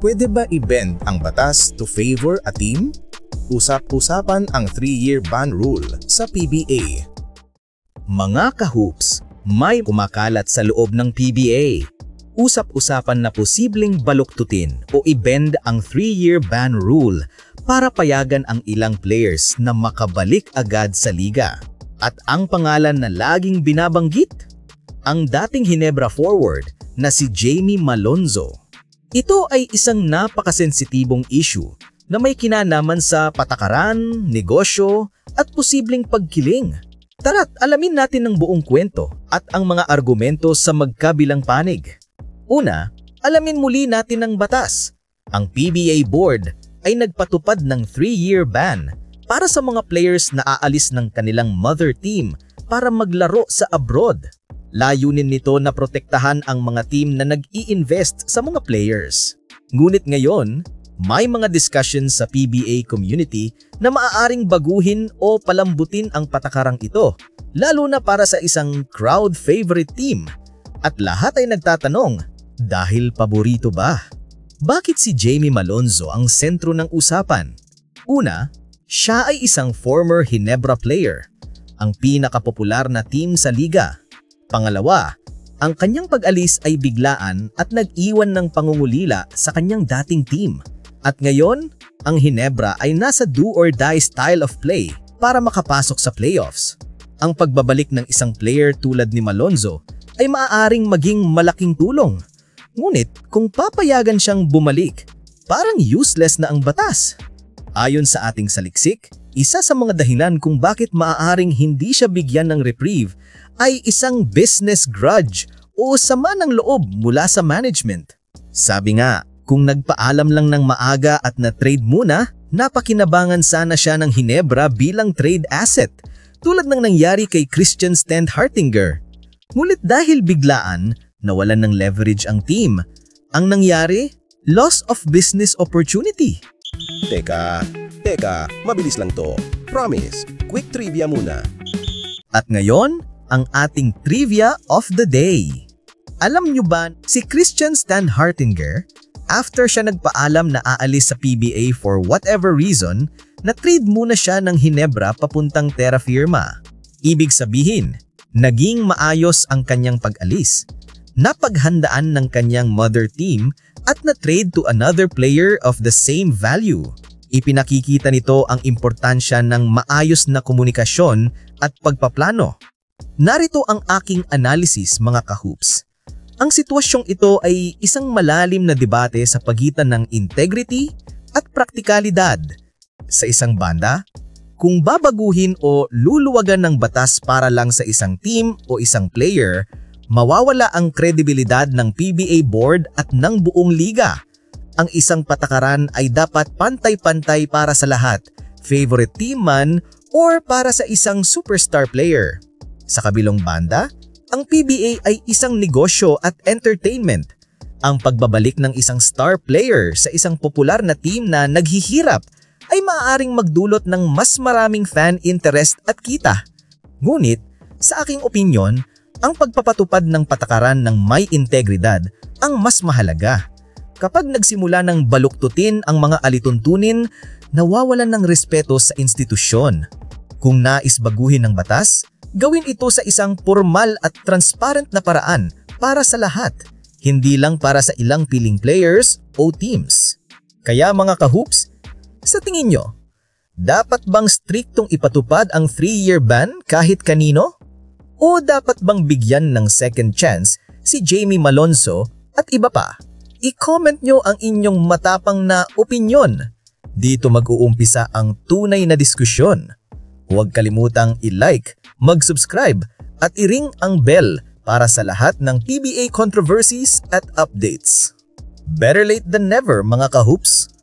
Pwede ba i-bend ang batas to favor a team? Usap-usapan ang 3-year ban rule sa PBA. Mga ka-hoops, may kumakalat sa loob ng PBA. Usap-usapan na posibleng baluktutin o i-bend ang 3-year ban rule para payagan ang ilang players na makabalik agad sa liga. At ang pangalan na laging binabanggit? Ang dating Ginebra forward na si Jamie Malonzo. Ito ay isang napakasensitibong issue na may kinalaman sa patakaran, negosyo at posibleng pagkiling. Tara't alamin natin ang buong kwento at ang mga argumento sa magkabilang panig. Una, alamin muli natin ang batas. Ang PBA board ay nagpatupad ng 3-year ban para sa mga players na aalis ng kanilang mother team para maglaro sa abroad. Layunin nito na protektahan ang mga team na nag-i-invest sa mga players. Ngunit ngayon, may mga discussions sa PBA community na maaaring baguhin o palambutin ang patakarang ito, lalo na para sa isang crowd favorite team. At lahat ay nagtatanong, dahil paborito ba? Bakit si Jamie Malonzo ang sentro ng usapan? Una, siya ay isang former Ginebra player, ang pinakapopular na team sa liga. Pangalawa, ang kanyang pag-alis ay biglaan at nag-iwan ng pangungulila sa kanyang dating team. At ngayon, ang Ginebra ay nasa do-or-die style of play para makapasok sa playoffs. Ang pagbabalik ng isang player tulad ni Malonzo ay maaaring maging malaking tulong. Ngunit kung papayagan siyang bumalik, parang useless na ang batas. Ayon sa ating saliksik, isa sa mga dahilan kung bakit maaaring hindi siya bigyan ng reprieve ay isang business grudge o sama ng loob mula sa management. Sabi nga, kung nagpaalam lang ng maaga at na-trade muna, napakinabangan sana siya ng Ginebra bilang trade asset, tulad ng nangyari kay Christian Stenhartinger. Ngunit dahil biglaan, nawalan ng leverage ang team. Ang nangyari, loss of business opportunity. Teka, mabilis lang to. Promise, quick trivia muna. At ngayon, ang ating trivia of the day. Alam nyo ba, si Christian Stenhartinger, after siya nagpaalam na aalis sa PBA for whatever reason, na-trade muna siya ng Ginebra papuntang Terra Firma. Ibig sabihin, naging maayos ang kanyang pag-alis. Napaghandaan ng kanyang mother team at na-trade to another player of the same value. Ipinakikita nito ang importansya ng maayos na komunikasyon at pagpaplano. Narito ang aking analysis, mga ka-hoops. Ang sitwasyong ito ay isang malalim na debate sa pagitan ng integrity at praktikalidad. Sa isang banda, kung babaguhin o luluwagan ng batas para lang sa isang team o isang player, mawawala ang kredibilidad ng PBA board at ng buong liga. Ang isang patakaran ay dapat pantay-pantay para sa lahat, favorite team man or para sa isang superstar player. Sa kabilang banda, ang PBA ay isang negosyo at entertainment. Ang pagbabalik ng isang star player sa isang popular na team na naghihirap ay maaaring magdulot ng mas maraming fan interest at kita. Ngunit, sa aking opinyon, ang pagpapatupad ng patakaran ng may integridad ang mas mahalaga. Kapag nagsimula ng baluktutin ang mga alituntunin, nawawalan ng respeto sa institusyon. Kung nais baguhin ng batas, gawin ito sa isang formal at transparent na paraan para sa lahat, hindi lang para sa ilang piling players o teams. Kaya mga ka-hoops, sa tingin nyo, dapat bang striktong ipatupad ang 3-year ban kahit kanino? O dapat bang bigyan ng second chance si Jamie Malonzo at iba pa? I-comment nyo ang inyong matapang na opinyon. Dito mag-uumpisa ang tunay na diskusyon. Huwag kalimutang i-like, mag-subscribe at i-ring ang bell para sa lahat ng PBA controversies at updates. Better late than never, mga ka-hoops!